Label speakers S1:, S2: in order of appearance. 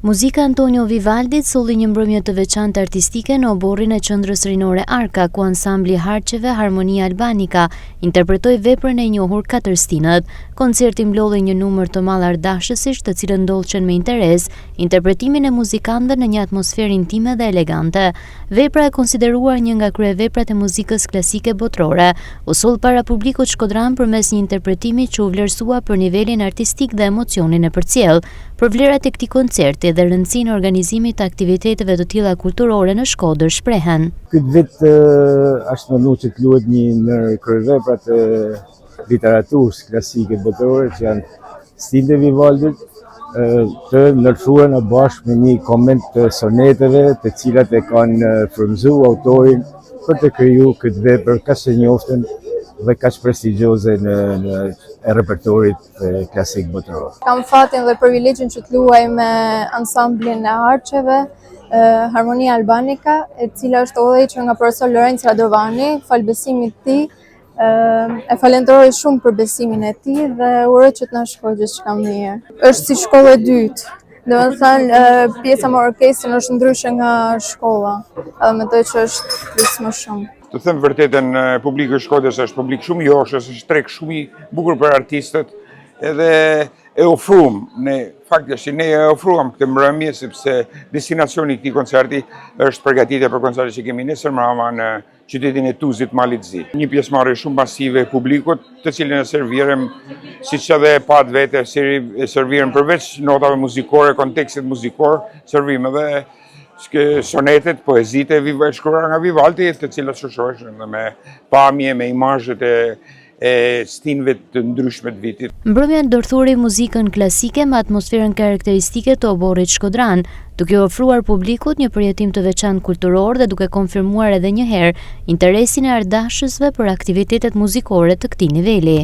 S1: Muzika Antonio Vivaldit solli një mbrëmje të veçantë artistike në oborrin e qendrës rinore Arka, ku ansambli Harçeve Harmonia Albanika interpretoi veprën e njohur Katërstinët. Koncerti mblodhi një numër të madh ardashësish, të cilët ndolçën me interes interpretimin e muzikantëve në një atmosferë intime dhe elegante. Vepra e konsideruar një nga kryeveprat e muzikës klasike botërore, u soll para publikut shkodran përmes një interpretimi që u vlerësua për nivelin artistik dhe emocionin e përcjell. Për vlerat e këtij koncerti dhe rëndësinë e organizimit të aktiviteteve të tilla kulturore në Shkodër shprehen.
S2: Këtë vit është menduar që të luhet një ndër kryeveprat e literaturës klasike botërore, që janë Stilët e Vivaldit, të ndërthuar në bashkë me një koment të soneteve, të cilat e kanë frymëzuar autorin për të krijuar këtë vepër kaq të njoftën dhe kaq prestigjioze në repertorit klasik botëror.
S3: Kam fatin dhe privilegjin që të luaj me ansamblin e Harçeve, Harmonia Albanika, e cila është udhëhequr që nga profesor Lorenzo Radovani, falbesimit të tij. E falenderoj shumë për besimin e tij dhe uroj që të na shkojë gjithçka mirë. Është si shkolla e dytë. Domethënë, pjesa me orkestrën është ndryshe nga shkolla. Edhe mendoj që është plus më shumë.
S4: Të them vërtetën, publiku i Shkodrës është publik shumë i joshës, është treg shumë i bukur për artistët, edhe e ofruam, faktikisht ne e ofruam këtë mbrëmje sepse destinacioni i këtij koncerti është përgatitje për koncertin që kemi nesër mbrëma në qytetin e Tuzit, Malit Zi. Një pjesëmarrje shumë masive e publikut, të cilën e servirëm, siç edhe pat vetë, servirëm përveç notave muzikore, kontekstit muzikor, servim edhe sonetet, poezitë e shkruara nga Vivaldi, të cilat shoqërohen me pamje, me imazhet e stinëve të ndryshme të vitit.
S1: Mbrëmja ndërthuri muzikën klasike me atmosferën karakteristike të oborrit shkodran, duke ofruar publikut një përjetim të veçantë kulturor dhe duke konfirmuar edhe një herë interesin e ardashësve për aktivitetet muzikore të këtij niveli.